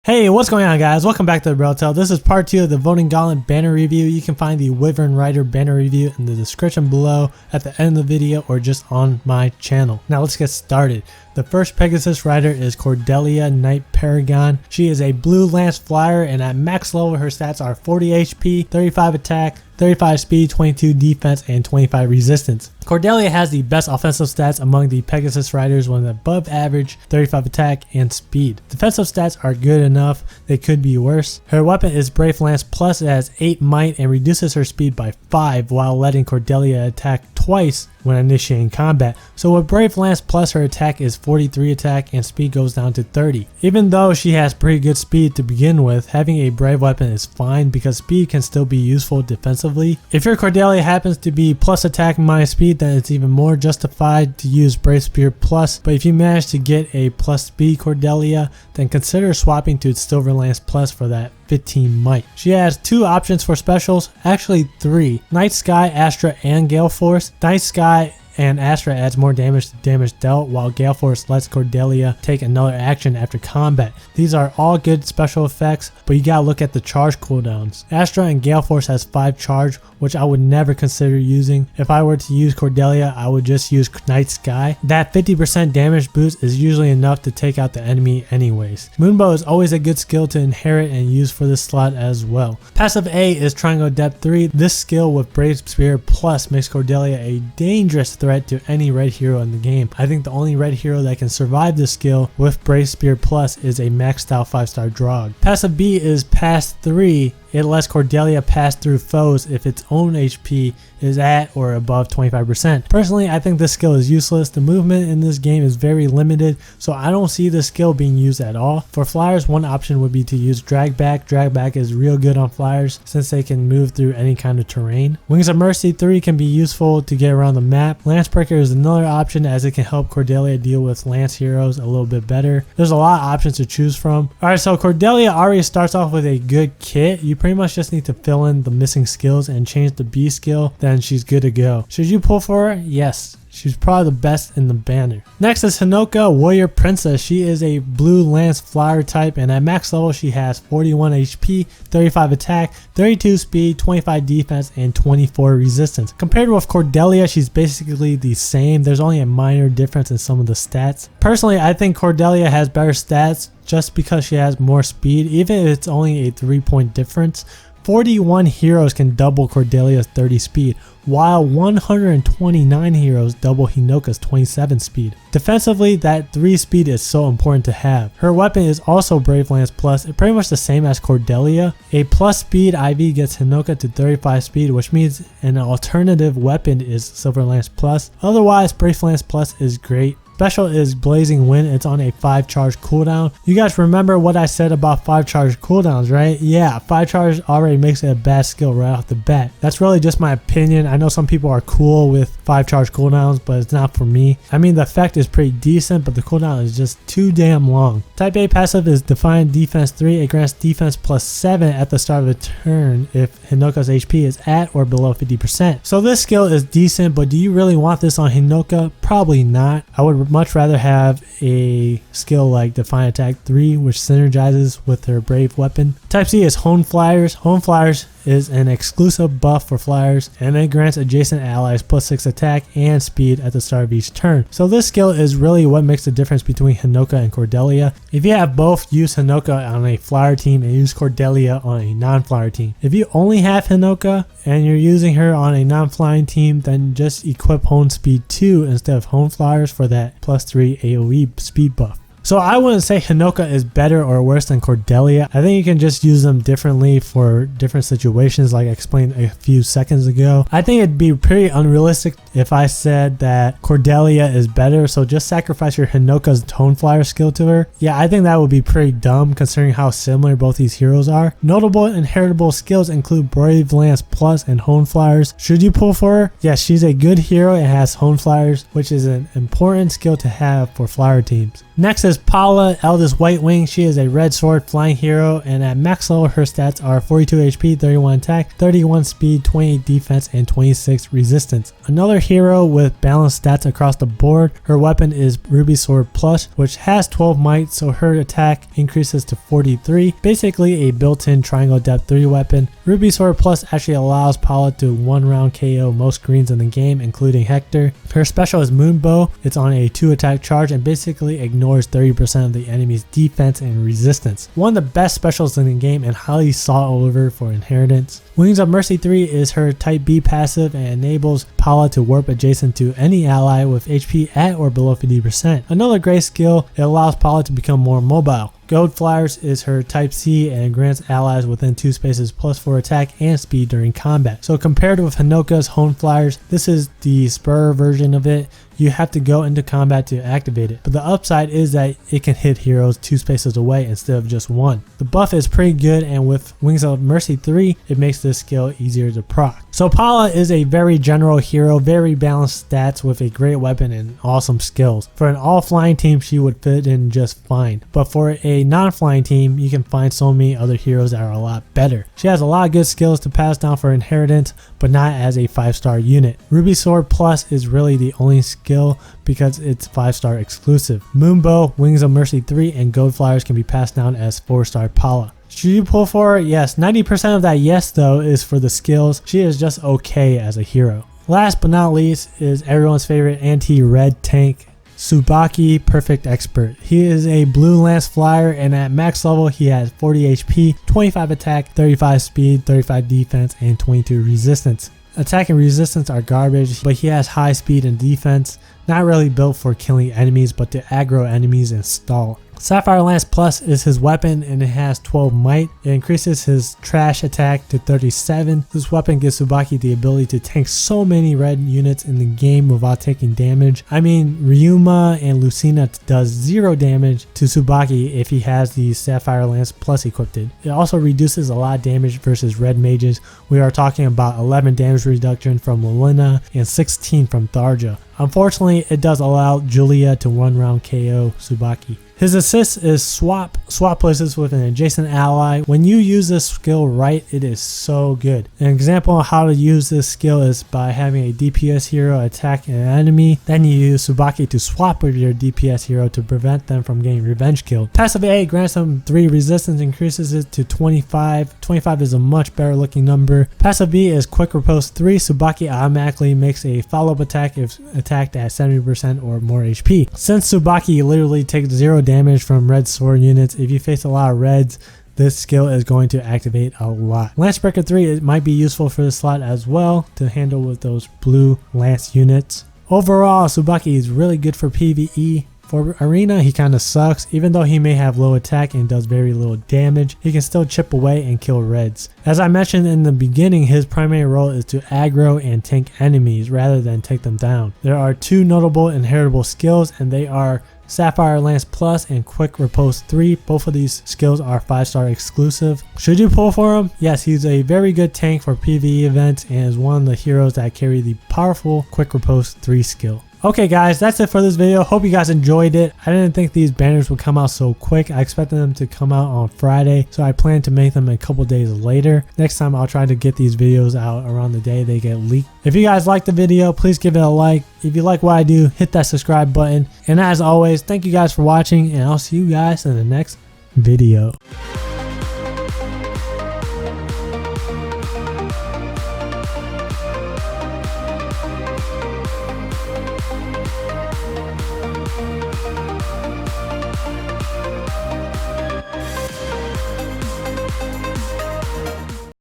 Hey, what's going on, guys? Welcome back to the Brotel. This is part 2 of the Voting Gauntlet banner review. You can find the Wyvern Rider banner review in the description below, at the end of the video, or just on my channel. Now let's get started. The first Pegasus Rider is Cordelia, Knight Paragon. She is a blue lance flyer, and at max level her stats are 40 HP, 35 attack, 35 speed, 22 defense, and 25 resistance. Cordelia has the best offensive stats among the Pegasus Riders with above average 35 attack and speed. Defensive stats are good enough, they could be worse. Her weapon is Brave Lance Plus. It has 8 might and reduces her speed by 5 while letting Cordelia attack twice when initiating combat. So with Brave Lance Plus, her attack is 43 attack and speed goes down to 30. Even though she has pretty good speed to begin with, having a brave weapon is fine because speed can still be useful defensively. If your Cordelia happens to be plus attack minus speed, then it's even more justified to use Brave Spear Plus, but if you manage to get a plus speed Cordelia, then consider swapping to Silver Lance Plus for that 15 might. She has 2 options for specials, actually 3. Night Sky, Astra, and Gale Force. Night Sky and Astra adds more damage to damage dealt, while Gale Force lets Cordelia take another action after combat. These are all good special effects, but you gotta look at the charge cooldowns. Astra and Gale Force has 5 charge, which I would never consider using. If I were to use Cordelia, I would just use Night Sky. That 50% damage boost is usually enough to take out the enemy anyways. Moonbow is always a good skill to inherit and use for this slot as well. Passive A is Triangle Depth 3. This skill with Brave Spear Plus makes Cordelia a dangerous threat to any red hero in the game. I think the only red hero that can survive this skill with Brave Spear Plus is a maxed out 5-star Drog. Passive B is Pass 3. It lets Cordelia pass through foes if its own HP is at or above 25%. Personally, I think this skill is useless. The movement in this game is very limited, so I don't see this skill being used at all. For flyers, one option would be to use Drag Back. Drag Back is real good on flyers since they can move through any kind of terrain. Wings of Mercy 3 can be useful to get around the map. Lance Breaker is another option as it can help Cordelia deal with Lance heroes a little bit better. There's a lot of options to choose from. Alright, so Cordelia already starts off with a good kit. You pretty much just need to fill in the missing skills and change the B skill, then she's good to go. Should you pull for her? Yes. She's probably the best in the banner. Next is Hinoka, Warrior Princess. She is a blue lance flyer type, and at max level she has 41 HP, 35 attack, 32 speed, 25 defense, and 24 resistance. Compared with Cordelia, she's basically the same. There's only a minor difference in some of the stats. Personally, I think Cordelia has better stats just because she has more speed, even if it's only a 3-point difference. 41 heroes can double Cordelia's 30 speed, while 129 heroes double Hinoka's 27 speed. Defensively, that 3 speed is so important to have. Her weapon is also Brave Lance Plus, pretty much the same as Cordelia. A plus speed IV gets Hinoka to 35 speed, which means an alternative weapon is Silver Lance Plus. Otherwise, Brave Lance Plus is great. Special is Blazing Wind. It's on a 5 charge cooldown. You guys remember what I said about 5 charge cooldowns, right? Yeah, 5 charge already makes it a bad skill right off the bat. That's really just my opinion. I know some people are cool with 5 charge cooldowns, but it's not for me. I mean, the effect is pretty decent, but the cooldown is just too damn long. Type A passive is Defiant Defense 3. It grants defense plus 7 at the start of a turn if Hinoka's HP is at or below 50%. So this skill is decent, but do you really want this on Hinoka? Probably not. I would much rather have a skill like Defiant Attack 3, which synergizes with her brave weapon. Type C is Hone Flyers. Hone Flyers is an exclusive buff for flyers, and it grants adjacent allies plus 6 attack and speed at the start of each turn. So this skill is really what makes the difference between Hinoka and Cordelia. If you have both, use Hinoka on a flyer team and use Cordelia on a non-flyer team. If you only have Hinoka and you're using her on a non-flying team, then just equip Hone Speed 2 instead of Hone Flyers for that plus 3 AoE speed buff. So I wouldn't say Hinoka is better or worse than Cordelia. I think you can just use them differently for different situations, like I explained a few seconds ago. I think it'd be pretty unrealistic if I said that Cordelia is better, so just sacrifice your Hinoka's Tone Flyer skill to her. Yeah, I think that would be pretty dumb considering how similar both these heroes are. Notable inheritable skills include Brave Lance Plus and Hone Flyers. Should you pull for her? Yes, she's a good hero and has Hone Flyers, which is an important skill to have for flyer teams. Next is is Paula, Eldest White Wing. She is a red sword flying hero, and at max level her stats are 42 HP, 31 attack, 31 speed, 28 defense, and 26 resistance. Another hero with balanced stats across the board. Her weapon is Ruby Sword Plus, which has 12 might, so her attack increases to 43. Basically a built-in triangle depth 3 weapon. Ruby Sword Plus actually allows Paula to 1-round KO most greens in the game, including Hector. Her special is Moonbow. It's on a 2 attack charge and basically ignores 30% of the enemy's defense and resistance. One of the best specials in the game and highly sought over for inheritance. Wings of Mercy 3 is her type B passive and enables Paula to warp adjacent to any ally with HP at or below 50%. Another great skill, it allows Paula to become more mobile. Gold Flyers is her type C and grants allies within 2 spaces +4 attack and speed during combat. So compared with Hinoka's Hone Flyers, this is the spur version of it. You have to go into combat to activate it, but the upside is that it can hit heroes 2 spaces away instead of just 1. The buff is pretty good, and with Wings of Mercy 3 it makes this skill easier to proc. So Paula is a very general hero, very balanced stats with a great weapon and awesome skills. For an all flying team she would fit in just fine, but for a non-flying team you can find so many other heroes that are a lot better. She has a lot of good skills to pass down for inheritance, but not as a 5-star unit. Ruby Sword Plus is really the only skill because it's 5-star exclusive. Moonbow, Wings of Mercy 3, and Gold Flyers can be passed down as 4-star Paula. Should you pull for her? Yes. 90% of that yes though is for the skills. She is just okay as a hero. Last but not least is everyone's favorite anti-red tank, Tsubaki, Perfect Expert. He is a blue lance flyer, and at max level he has 40 HP, 25 attack, 35 speed, 35 defense, and 22 resistance. Attack and resistance are garbage, but he has high speed and defense. Not really built for killing enemies, but to aggro enemies and stall. Sapphire Lance Plus is his weapon, and it has 12 might. It increases his trash attack to 37. This weapon gives Tsubaki the ability to tank so many red units in the game without taking damage. I mean, Ryuma and Lucina does 0 damage to Tsubaki if he has the Sapphire Lance Plus equipped. It also reduces a lot of damage versus red mages. We are talking about 11 damage reduction from Lilina and 16 from Tharja. Unfortunately, it does allow Julia to 1-round KO Tsubaki. His assist is swap places with an adjacent ally. When you use this skill right, it is so good. An example of how to use this skill is by having a DPS hero attack an enemy. Then you use Tsubaki to swap with your DPS hero to prevent them from getting revenge killed. Passive A grants them 3 resistance, increases it to 25. 25 is a much better looking number. Passive B is Quick Riposte 3. Tsubaki automatically makes a follow-up attack if attacked at 70% or more HP. Since Tsubaki literally takes 0 damage from red sword units, if you face a lot of reds, this skill is going to activate a lot. Lancebreaker 3, it might be useful for this slot as well to handle with those blue lance units. Overall, Tsubaki is really good for PvE. For arena, he kind of sucks. Even though he may have low attack and does very little damage, he can still chip away and kill reds. As I mentioned in the beginning, his primary role is to aggro and tank enemies rather than take them down. There are 2 notable inheritable skills, and they are Sapphire Lance Plus and Quick Riposte 3. Both of these skills are 5-star exclusive. Should you pull for him? Yes, he's a very good tank for PvE events and is one of the heroes that carry the powerful Quick Riposte 3 skill. Okay guys, that's it for this video. Hope you guys enjoyed it. I didn't think these banners would come out so quick. I expected them to come out on Friday, so I plan to make them a couple days later. Next time I'll try to get these videos out around the day they get leaked. If you guys liked the video, please give it a like. If you like what I do, hit that subscribe button. And as always, thank you guys for watching, and I'll see you guys in the next video.